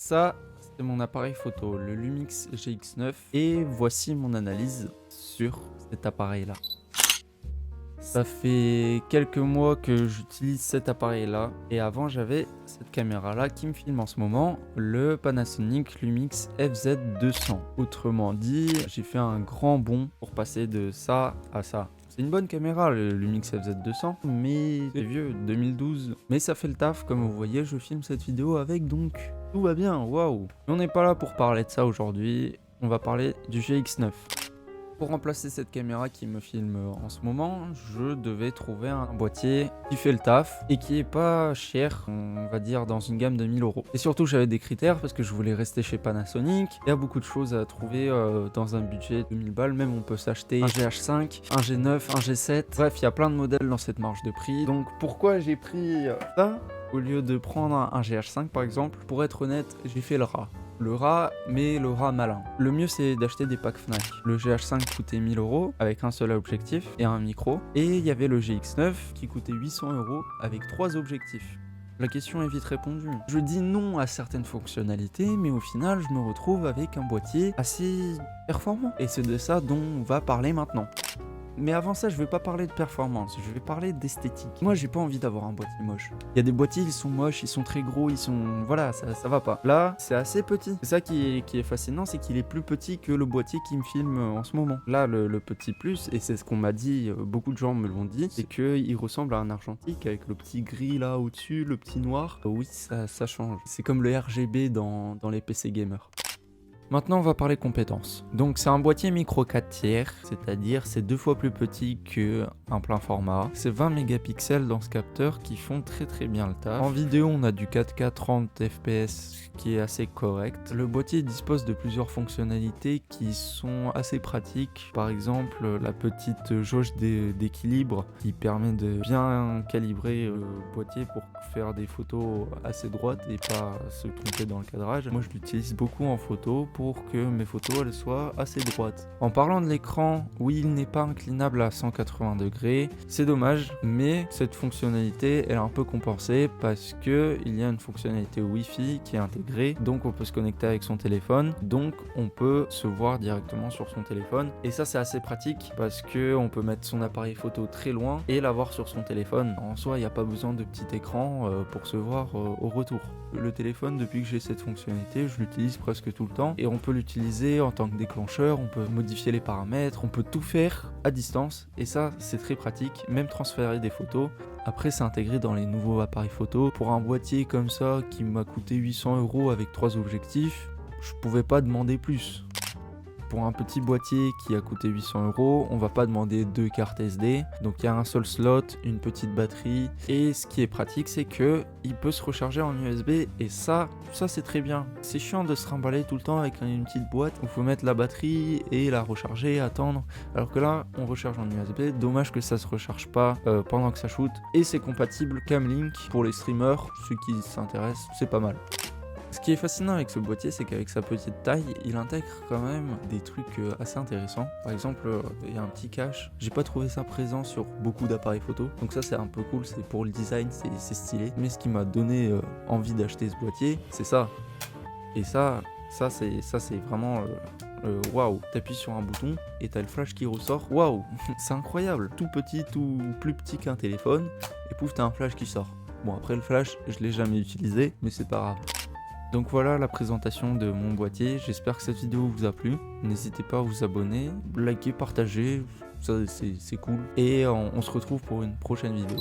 Ça, c'est mon appareil photo, le Lumix GX9, et voici mon analyse sur cet appareil-là. Ça fait quelques mois que j'utilise cet appareil-là, et avant j'avais cette caméra-là qui me filme en ce moment, le Panasonic Lumix FZ200. Autrement dit, j'ai fait un grand bond pour passer de ça à ça. C'est une bonne caméra le Lumix FZ200, mais c'est vieux, 2012. Mais ça fait le taf, comme vous voyez, je filme cette vidéo avec, donc tout va bien, waouh. Mais on n'est pas là pour parler de ça aujourd'hui, on va parler du GX9. Pour remplacer cette caméra qui me filme en ce moment, je devais trouver un boîtier qui fait le taf et qui est pas cher, on va dire dans une gamme de 1000 euros. Et surtout j'avais des critères parce que je voulais rester chez Panasonic. Il y a beaucoup de choses à trouver dans un budget de 1000 balles, même on peut s'acheter un GH5, un G9, un G7. Bref, il y a plein de modèles dans cette marge de prix. Donc pourquoi j'ai pris ça au lieu de prendre un GH5 par exemple? Pour être honnête, j'ai fait le rat. Le rat, mais le rat malin. Le mieux c'est d'acheter des packs Fnac. Le GH5 coûtait 1000 euros avec un seul objectif et un micro. Et il y avait le GX9 qui coûtait 800 euros avec 3 objectifs. La question est vite répondue. Je dis non à certaines fonctionnalités, mais au final je me retrouve avec un boîtier assez performant. Et c'est de ça dont on va parler maintenant. Mais avant ça, je vais pas parler de performance, je vais parler d'esthétique. Moi, j'ai pas envie d'avoir un boîtier moche. Il y a des boîtiers, ils sont moches, ils sont très gros, ils sont... Voilà, ça va pas. Là, c'est assez petit. C'est ça qui est fascinant, c'est qu'il est plus petit que le boîtier qui me filme en ce moment. Là, le petit plus, et c'est ce qu'on m'a dit, beaucoup de gens me l'ont dit, c'est qu'il ressemble à un argentique avec le petit gris là au-dessus, le petit noir. Oui, ça change. C'est comme le RGB dans les PC gamers. Maintenant on va parler compétences. Donc c'est un boîtier micro 4 tiers, c'est-à-dire c'est 2 fois plus petit qu'un plein format. C'est 20 mégapixels dans ce capteur qui font très bien le taf. En vidéo on a du 4K 30 fps qui est assez correct. Le boîtier dispose de plusieurs fonctionnalités qui sont assez pratiques. Par exemple la petite jauge d'équilibre qui permet de bien calibrer le boîtier pour faire des photos assez droites et pas se tromper dans le cadrage. Moi je l'utilise beaucoup en photo pour que mes photos elles soient assez droites. En parlant de l'écran, oui il n'est pas inclinable à 180 degrés, c'est dommage, mais cette fonctionnalité elle est un peu compensée parce que il y a une fonctionnalité Wi-Fi qui est intégrée, donc on peut se connecter avec son téléphone, donc on peut se voir directement sur son téléphone, et ça c'est assez pratique parce que on peut mettre son appareil photo très loin et l'avoir sur son téléphone. En soi il n'y a pas besoin de petit écran pour se voir au retour. Le téléphone, depuis que j'ai cette fonctionnalité, je l'utilise presque tout le temps et on peut l'utiliser en tant que déclencheur, on peut modifier les paramètres, on peut tout faire à distance et ça c'est très pratique, même transférer des photos. Après c'est intégré dans les nouveaux appareils photo. Pour un boîtier comme ça qui m'a coûté 800 euros avec 3 objectifs, je pouvais pas demander plus. Pour un petit boîtier qui a coûté 800 euros, on va pas demander 2 cartes SD. Donc il y a un seul slot, une petite batterie. Et ce qui est pratique, c'est que il peut se recharger en USB. Et ça c'est très bien. C'est chiant de se trimballer tout le temps avec une petite boîte où il faut mettre la batterie et la recharger, attendre. Alors que là, on recharge en USB. Dommage que ça se recharge pas pendant que ça shoot. Et c'est compatible Camlink pour les streamers. Ceux qui s'intéressent, c'est pas mal. Ce qui est fascinant avec ce boîtier, c'est qu'avec sa petite taille, il intègre quand même des trucs assez intéressants. Par exemple, il y a un petit cache. J'ai pas trouvé ça présent sur beaucoup d'appareils photo, donc ça c'est un peu cool, c'est pour le design, c'est stylé. Mais ce qui m'a donné envie d'acheter ce boîtier, c'est ça. Et ça c'est vraiment waouh. T'appuies sur un bouton et t'as le flash qui ressort. Waouh, c'est incroyable. Tout petit, tout plus petit qu'un téléphone, et pouf, t'as un flash qui sort. Bon, après le flash, je l'ai jamais utilisé, mais c'est pas grave. Donc voilà la présentation de mon boîtier, j'espère que cette vidéo vous a plu. N'hésitez pas à vous abonner, liker, partager, ça c'est cool. Et on se retrouve pour une prochaine vidéo.